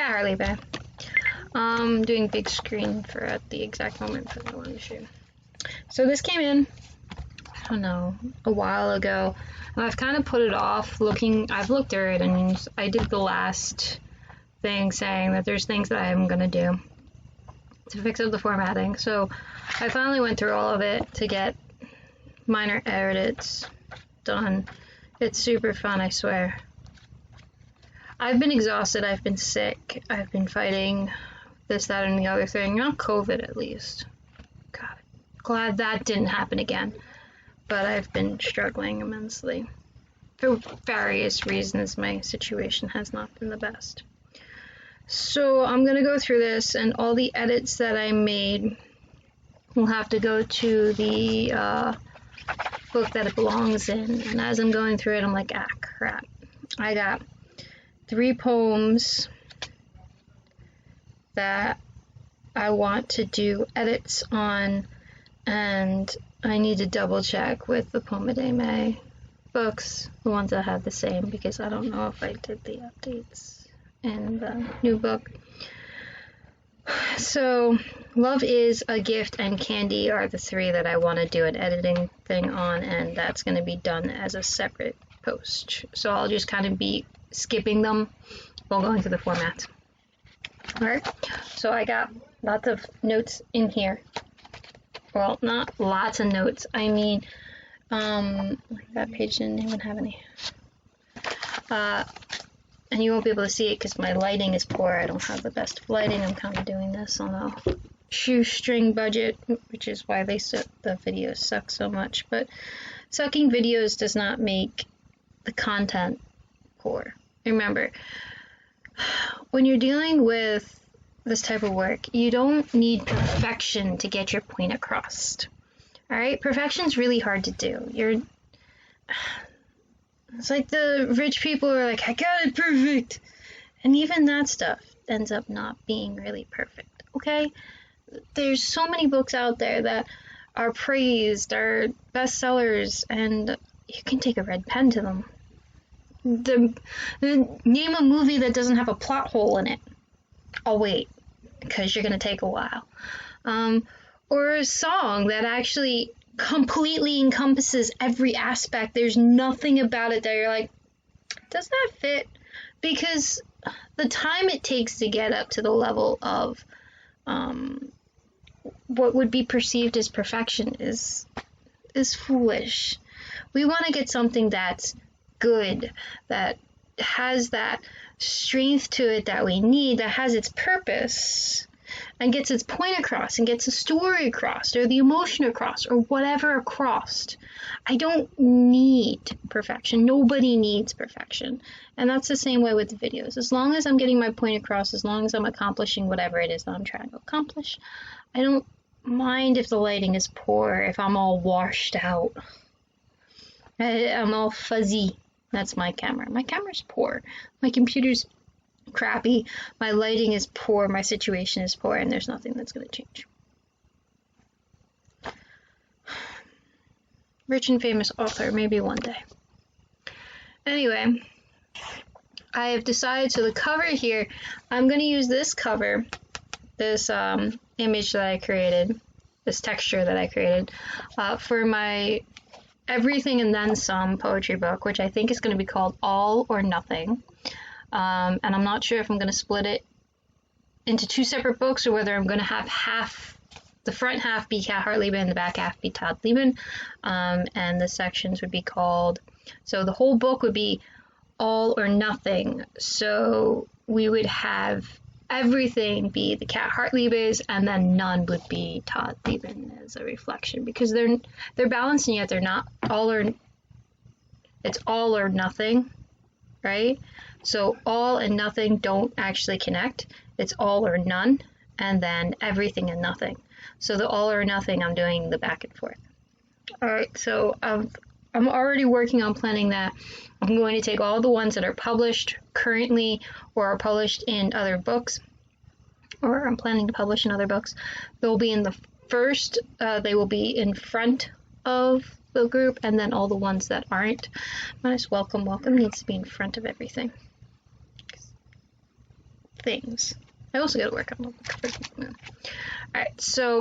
Hartliebe. Doing big screen for at the exact moment that I wanted to shoot. So this came in, I don't know, a while ago, and I've kind of put it off looking. I've looked through it, and I did the last thing saying that there's things that I am going to do to fix up the formatting. So I finally went through all of it to get minor edits done. It's super fun, I swear. I've been exhausted, I've been sick, I've been fighting this, that, and the other thing. Not COVID, at least. God, glad that didn't happen again. But I've been struggling immensely. For various reasons, my situation has not been the best. So I'm going to go through this, and all the edits that I made will have to go to the book that it belongs in. And as I'm going through it, I'm like, ah, crap. I got 3 poems that I want to do edits on, and I need to double check with the Poem a Day May books, the ones that have the same, because I don't know if I did the updates in the new book. So Love Is, A Gift, and Candy are the 3 that I want to do an editing thing on, and that's going to be done as a separate post. So I'll just kind of be skipping them while going through the format. Alright, so I got lots of notes in here. Well, not lots of notes. I mean, that page didn't even have any. And you won't be able to see it because my lighting is poor. I don't have the best of lighting. I'm kind of doing this on a shoestring budget, which is why the videos suck so much. But sucking videos does not make the content poor. Remember, when you're dealing with this type of work, you don't need perfection to get your point across. Alright? Perfection's really hard to do. It's like the rich people are like, I got it perfect! And even that stuff ends up not being really perfect. Okay? There's so many books out there that are praised, are bestsellers, and you can take a red pen to them. Name a movie that doesn't have a plot hole in it. I'll wait, because you're going to take a while. Or a song that actually completely encompasses every aspect. There's nothing about it that you're like, does that fit? Because the time it takes to get up to the level of what would be perceived as perfection is foolish. We want to get something that's good, that has that strength to it that we need, that has its purpose, and gets its point across, and gets a story across, or the emotion across, or whatever across. I don't need perfection. Nobody needs perfection. And that's the same way with the videos. As long as I'm getting my point across, as long as I'm accomplishing whatever it is that I'm trying to accomplish, I don't mind if the lighting is poor, if I'm all washed out. I'm all fuzzy. That's my camera. My camera's poor. My computer's crappy. My lighting is poor. My situation is poor, and there's nothing that's going to change. Rich and famous author, maybe one day. Anyway, I have decided, so the cover here, I'm going to use this cover, this image that I created, this texture that I created, for my Everything and Then Some poetry book, which I think is going to be called All or Nothing. And I'm not sure if I'm going to split it into 2 separate books or whether I'm going to have the front half be Kat Hartliebe and the back half be Todd Lieben. And the sections would be called, so the whole book would be All or Nothing. So we would have everything be the Kat Hartliebe's, and then none would be Todd Lieben as a reflection, because they're balanced and yet they're not it's all or nothing, right? So all and nothing don't actually connect. It's all or none, and then everything and nothing. So the all or nothing, I'm doing the back and forth. All right, so I'm already working on planning that. I'm going to take all the ones that are published currently or are published in other books, or I'm planning to publish in other books. They'll be in the first, they will be in front of the group, and then all the ones that aren't, minus welcome needs to be in front of everything. things. I also gotta work on the cover. Alright, so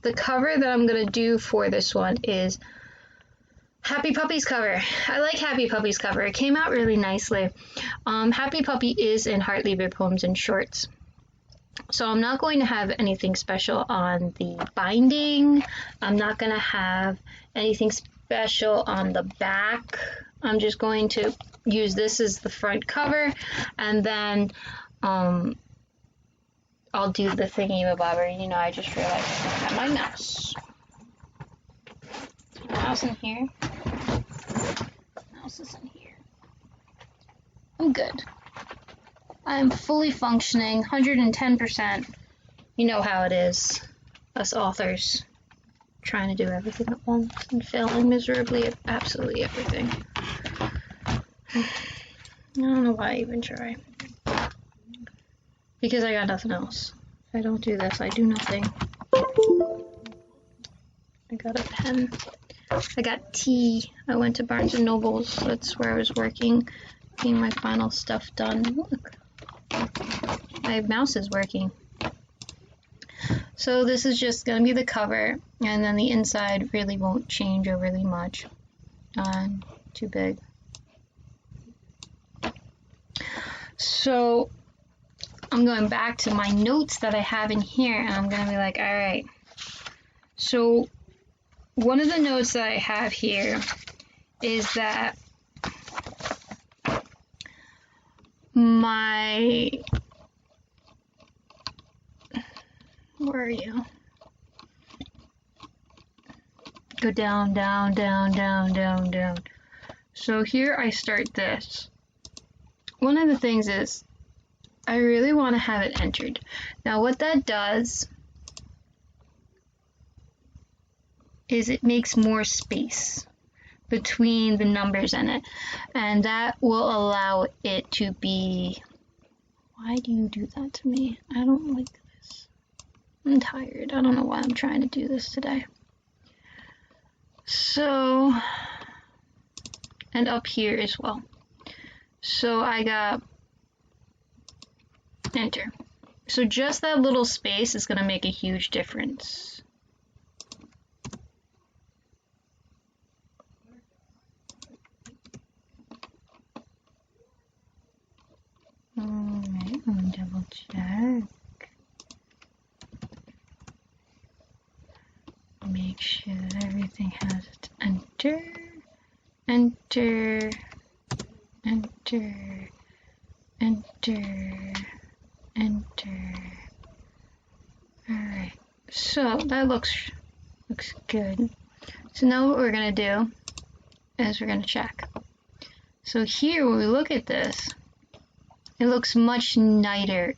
the cover that I'm gonna do for this one is Happy Puppy's cover. I like Happy Puppy's cover. It came out really nicely. Happy Puppy is in Hartliebe Poems and Shorts. So I'm not going to have anything special on the binding. I'm not going to have anything special on the back. I'm just going to use this as the front cover, and then I'll do the thingy-mabobber. You know, I just realized I don't have my mouse. Mouse in here. Mouse is in here. I'm good. I'm fully functioning, 110%. You know how it is, us authors, trying to do everything at once and failing miserably at absolutely everything. I don't know why I even try. Because I got nothing else. If I don't do this, I do nothing. I got a pen. I got tea. I went to Barnes & Noble's. That's where I was working, getting my final stuff done. Look. My mouse is working. So this is just going to be the cover, and then the inside really won't change overly much. Too big. So I'm going back to my notes that I have in here, and I'm going to be like, alright. So one of the notes that I have here is that where are you? Go down, down, down, down, down, down. So here I start this. One of the things is I really want to have it entered. Now what that does is it makes more space between the numbers in it, and that will allow it to be... Why do you do that to me? I don't like this. I'm tired. I don't know why I'm trying to do this today. So, and up here as well. So I got enter. So just that little space is going to make a huge difference. Alright, I'm gonna double check. Make sure that everything has its enter, enter, enter, enter, enter. Alright, so that looks good. So now what we're gonna do is we're gonna check. So here when we look at this, it looks much nicer,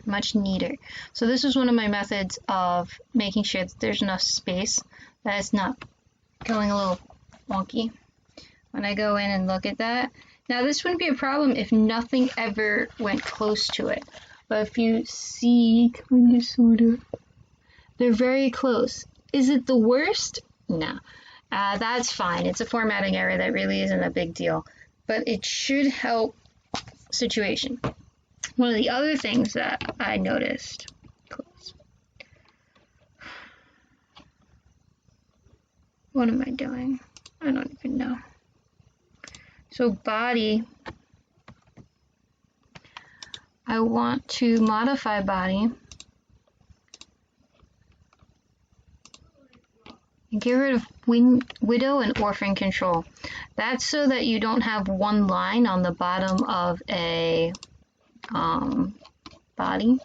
much neater. So this is one of my methods of making sure that there's enough space, that it's not going a little wonky when I go in and look at that. Now this wouldn't be a problem if nothing ever went close to it. But if you see, kind of, sort of, they're very close. Is it the worst? No. That's fine. It's a formatting error that really isn't a big deal. But it should help situation. One of the other things that I noticed, what am I doing? I don't even know. So body, I want to modify body and get rid of widow and orphan control. That's so that you don't have one line on the bottom of a body,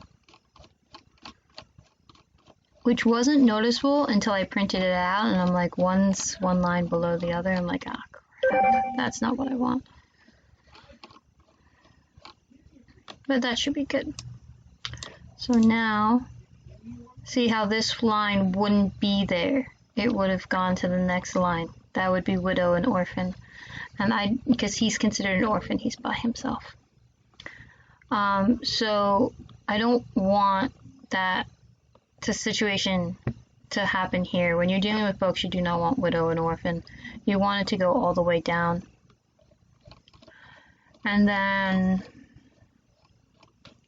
which wasn't noticeable until I printed it out, and I'm like, one's one line below the other. I'm like, ah, crap, that's not what I want. But that should be good. So now, see how this line wouldn't be there. It would have gone to the next line. That would be widow and orphan. And because he's considered an orphan, he's by himself. So I don't want that situation to happen here. When you're dealing with books, you do not want widow and orphan. You want it to go all the way down. And then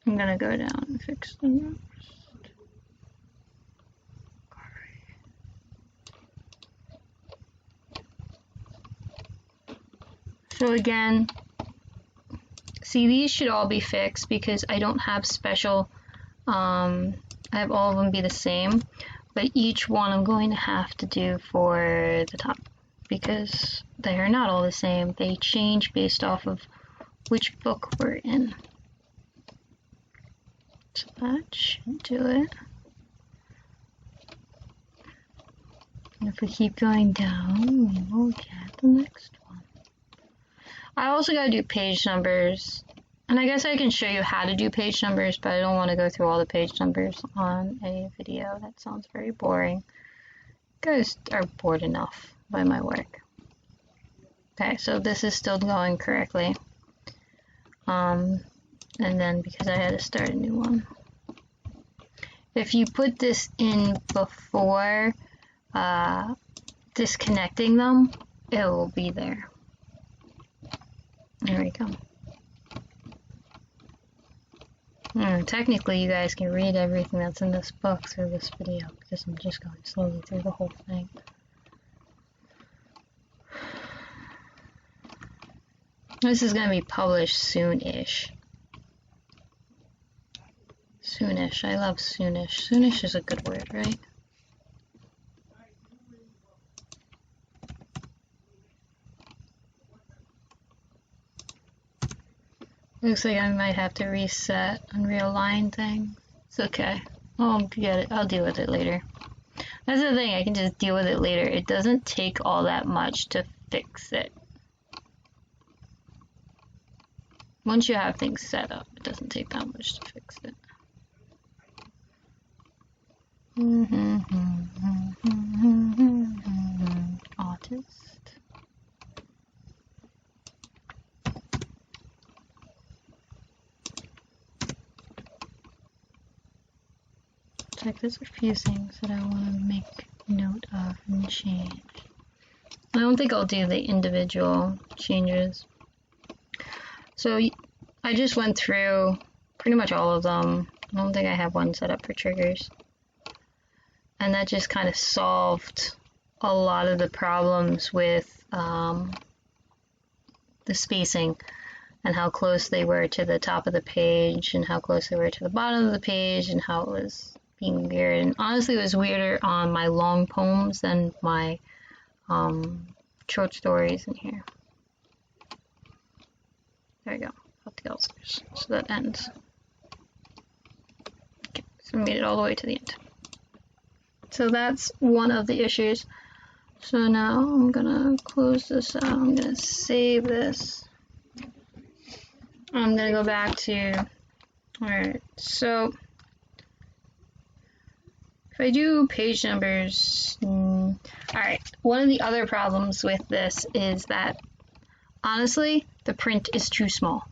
I'm gonna go down and fix the notes. So again, see, these should all be fixed because I don't have special, I have all of them be the same, but each one I'm going to have to do for the top because they are not all the same. They change based off of which book we're in. So that should do it. And if we keep going down, we will get the next one. I also gotta do page numbers. And I guess I can show you how to do page numbers, but I don't want to go through all the page numbers on a video. That sounds very boring. You guys are bored enough by my work. Okay, so this is still going correctly. And then because I had to start a new one. If you put this in before disconnecting them, it will be there. There we go. Technically, you guys can read everything that's in this book through this video because I'm just going slowly through the whole thing. This is going to be published soon-ish. Soonish. I love soonish. Soonish is a good word, right? Looks like I might have to reset and realign things. It's okay. I'll get it. I'll deal with it later. That's the thing. I can just deal with it later. It doesn't take all that much to fix it. Once you have things set up, it doesn't take that much to fix it. Artist. Like there's a few things that I want to make note of and change. I don't think I'll do the individual changes. So I just went through pretty much all of them. I don't think I have one set up for triggers. And that just kind of solved a lot of the problems with the spacing and how close they were to the top of the page and how close they were to the bottom of the page and how it was being weird. And honestly, it was weirder on my long poems than my short stories in here. There we go. Up the Elzers. So that ends. Okay, so we made it all the way to the end. So that's one of the issues. So now I'm gonna close this out. I'm gonna save this. I'm gonna go back to, alright, so if I do page numbers, alright, one of the other problems with this is that honestly, the print is too small.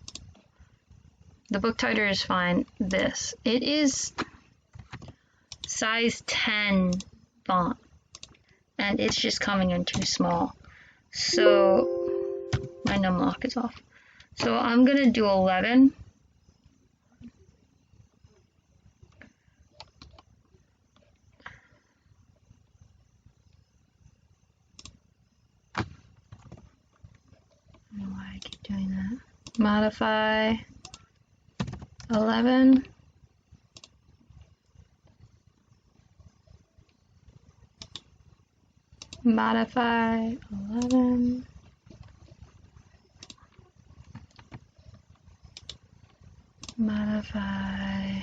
The book title is fine. This, it is size 10 font, and it's just coming in too small. So my num lock is off. So I'm gonna do 11. I don't know why I keep doing that. Modify 11. Modify 11. Modify.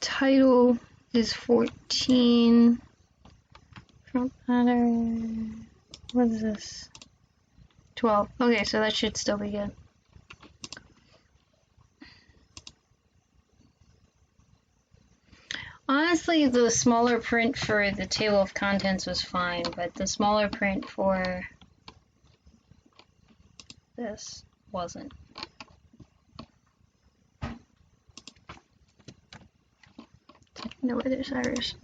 Title is 14. Front matter. What is this? 12. Okay, so that should still be good. Honestly, the smaller print for the table of contents was fine, but the smaller print for this wasn't. No, it is Iris.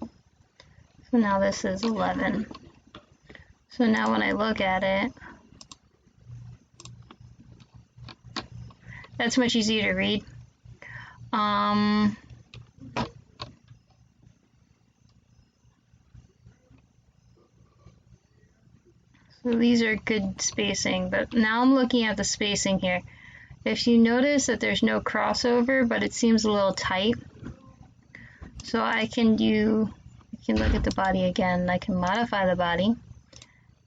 So now this is 11. So now when I look at it, that's much easier to read. So these are good spacing, but now I'm looking at the spacing here. If you notice that there's no crossover, but it seems a little tight, so I can look at the body again. I can modify the body,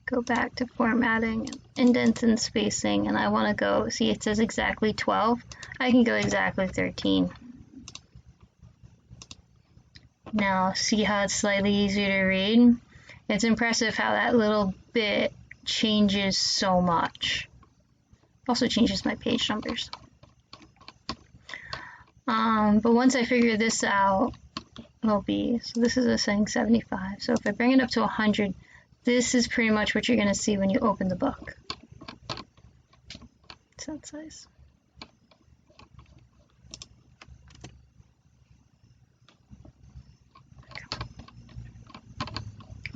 go back to formatting, indents and spacing, and I want to go, see it says exactly 12. I can go exactly 13. Now see how it's slightly easier to read? It's impressive how that little bit changes so much. Also changes my page numbers. But once I figure this out, it'll be, so this is a setting 75. So if I bring it up to 100, this is pretty much what you're going to see when you open the book. It's that size.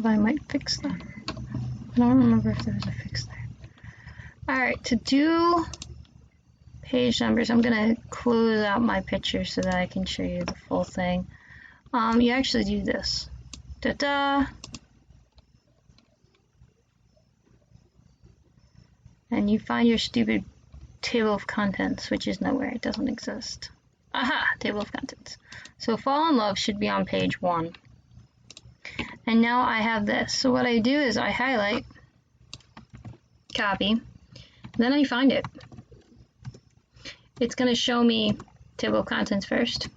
I might fix that. I don't remember if there was a fix there. Alright, to do page numbers, I'm going to close out my picture so that I can show you the full thing. You actually do this. Ta-da! And you find your stupid table of contents, which is nowhere. It doesn't exist. Aha! Table of contents. So Fall in Love should be on page 1. And now I have this. So what I do is I highlight, copy, then I find it. It's going to show me table of contents first.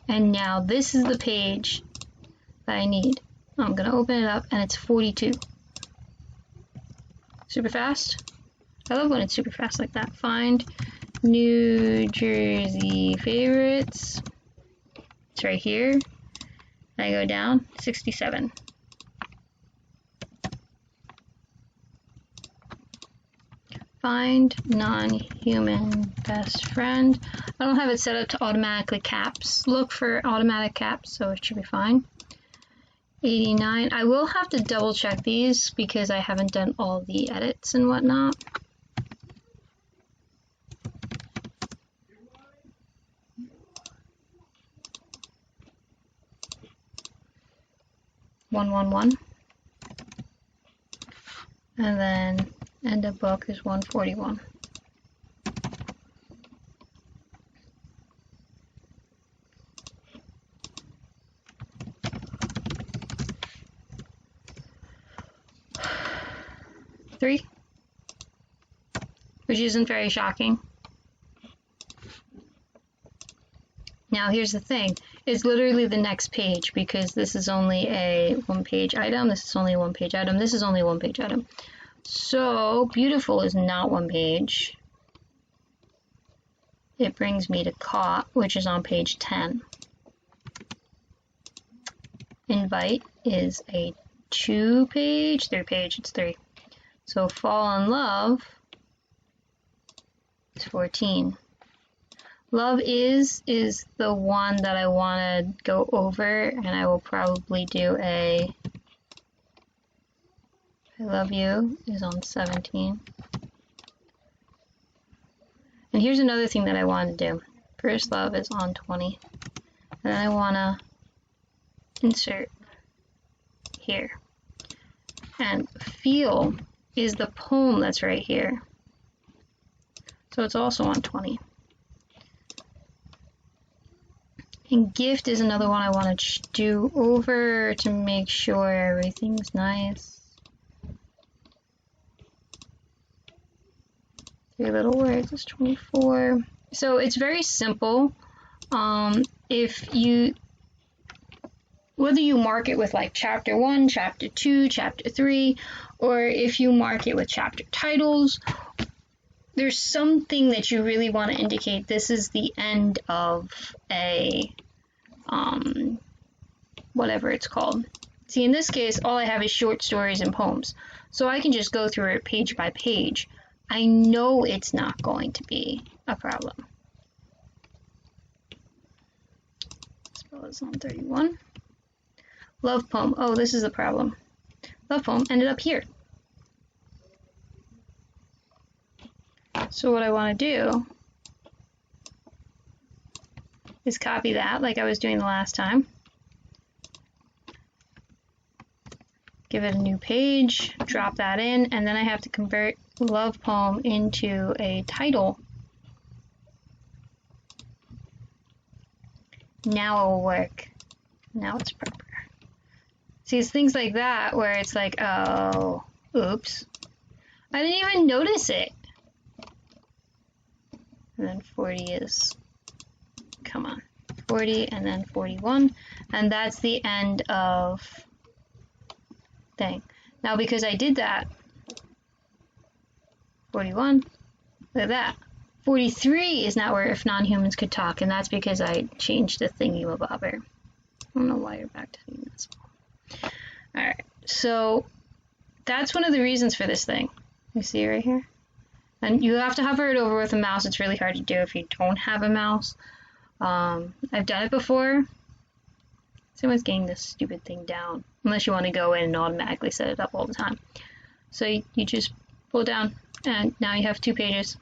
And now this is the page that I need. I'm going to open it up and it's 42. Super fast. I love when it's super fast like that. Find New Jersey favorites. It's right here. I go down, 67. Find non-human best friend. I don't have it set up to automatically caps. Look for automatic caps, so it should be fine. 89. I will have to double check these because I haven't done all the edits and whatnot. .111, and then end of book is 141. Three, which isn't very shocking. Now here's the thing, it's literally the next page because this is only a one-page item, this is only a one-page item, this is only a one-page item. So Beautiful is not one page. It brings me to Caught, which is on page 10. Invite is a 2-page, 3-page, it's 3. So Fall in Love is 14. Love is the one that I want to go over, and I will probably do a I Love You is on 17. And here's another thing that I want to do. First Love is on 20. And then I want to insert here. And Feel is the poem that's right here. So it's also on 20. And Gift is another one I want to do over to make sure everything's nice. 3 little words is 24. So it's very simple. If you, whether you mark it with like chapter 1, chapter 2, chapter 3, or if you mark it with chapter titles, there's something that you really want to indicate this is the end of a, whatever it's called. See, in this case, all I have is short stories and poems. So I can just go through it page by page. I know it's not going to be a problem. Let's That was on 31. Love poem. Oh, this is the problem. Love poem ended up here. So what I want to do is copy that like I was doing the last time. Give it a new page, drop that in, and then I have to convert love poem into a title. Now it will work. Now it's proper. See, it's things like that where it's like, oh, oops. I didn't even notice it. And then 40 is, come on, 40 and then 41. And that's the end of thing. Now, because I did that, 41, look at that. 43 is not where if non-humans could talk, and that's because I changed the thingy-mabobber. I don't know why you're back to being this small. Alright, so that's one of the reasons for this thing. You see it right here? And you have to hover it over with a mouse. It's really hard to do if you don't have a mouse. I've done it before. Someone's getting this stupid thing down. Unless you want to go in and automatically set it up all the time. So you just pull it down, and now you have 2 pages.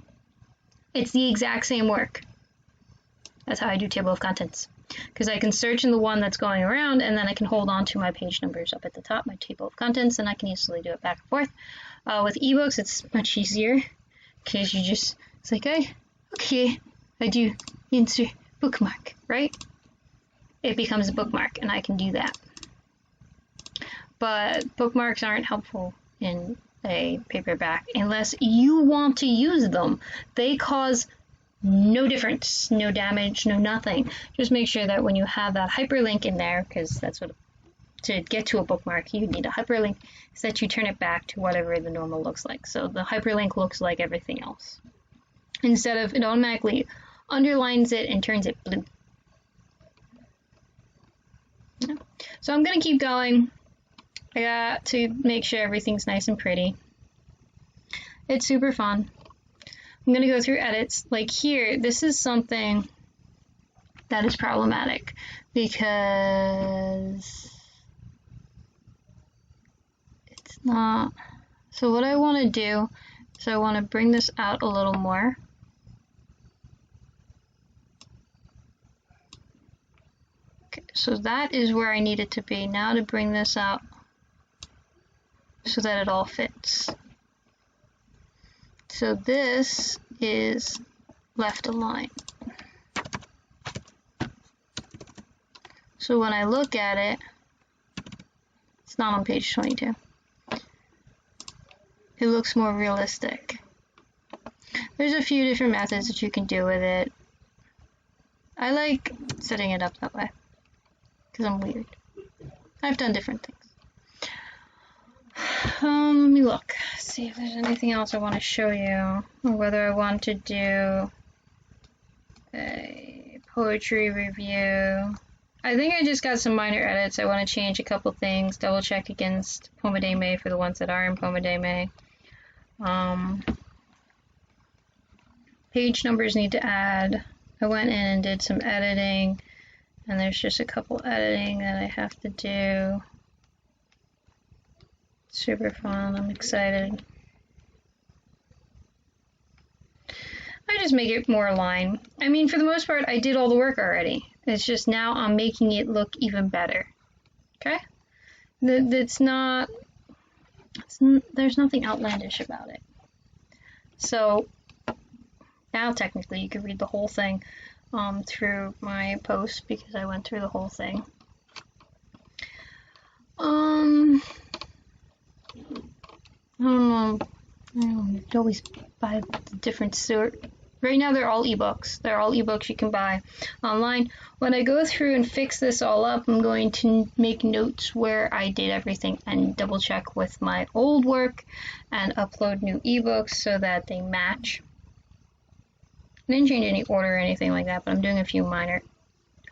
It's the exact same work. That's how I do table of contents. Because I can search in the one that's going around, and then I can hold on to my page numbers up at the top, my table of contents, and I can easily do it back and forth. With ebooks, it's much easier. Because you just, it's like, okay, I do insert bookmark, right? It becomes a bookmark, and I can do that. But bookmarks aren't helpful in a paperback unless you want to use them. They cause no difference, no damage, no nothing. Just make sure that when you have that hyperlink in there, because that's what, to get to a bookmark, you need a hyperlink, is that you turn it back to whatever the normal looks like. So the hyperlink looks like everything else. Instead of, it automatically underlines it and turns it blue. Yeah. So I'm going to keep going. I got to make sure everything's nice and pretty. It's super fun. I'm going to go through edits. Like here, this is something that is problematic because it's not. So what I want to do is I want to bring this out a little more. Okay, so that is where I need it to be. Now to bring this out so that it all fits. So this is left aligned. So when I look at it, it's not on page 22. It looks more realistic. There's a few different methods that you can do with it. I like setting it up that way because I'm weird. I've done different things. Let me look, see if there's anything else I want to show you, or whether I want to do a poetry review. I think I just got some minor edits. I want to change a couple things, double check against Poema de May for the ones that are in Poema de May. Page numbers need to add. I went in and did some editing, and there's just a couple editing that I have to do. Super fun, I'm excited. I just make it more aligned. I mean, for the most part, I did all the work already. It's just now I'm making it look even better. Okay? There's nothing outlandish about it. So, now technically you can read the whole thing through my post because I went through the whole thing. I don't know. You always buy the different sort. Right now they're all ebooks. They're all ebooks you can buy online. When I go through and fix this all up, I'm going to make notes where I did everything and double check with my old work and upload new ebooks so that they match. I didn't change any order or anything like that, but I'm doing a few minor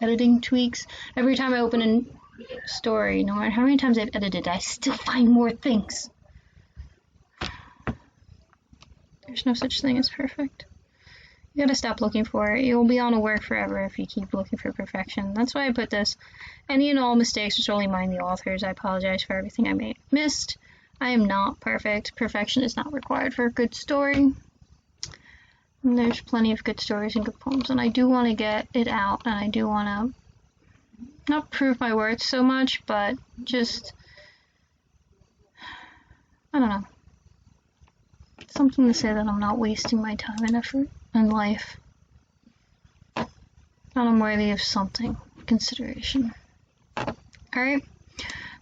editing tweaks. Every time I open a story, no matter how many times I've edited, I still find more things. There's no such thing as perfect. You gotta stop looking for it. You'll be on a work forever if you keep looking for perfection. That's why I put this. Any and all mistakes are solely mine, the authors. I apologize for everything I missed. I am not perfect. Perfection is not required for a good story. And there's plenty of good stories and good poems, and I do want to get it out, and I do want to not prove my worth so much, but just, I don't know, something to say that I'm not wasting my time and effort in life. And I'm worthy of something, consideration. Alright,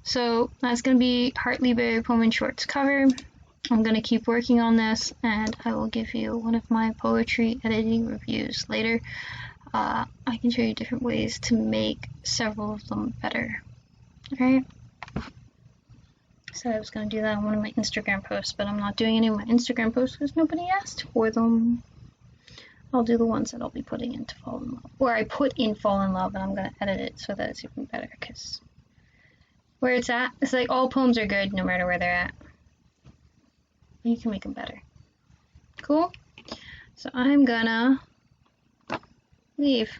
so that's going to be Hartliebe Poem and Shorts cover. I'm going to keep working on this, and I will give you one of my poetry editing reviews later. I can show you different ways to make several of them better. Alright? So I was going to do that on one of my Instagram posts, but I'm not doing any of my Instagram posts because nobody asked for them. I'll do the ones that I'll be putting into Fall in Love. Or I put in Fall in Love, and I'm going to edit it so that it's even better, because where it's at, it's like all poems are good no matter where they're at. You can make them better. Cool? So I'm gonna leave.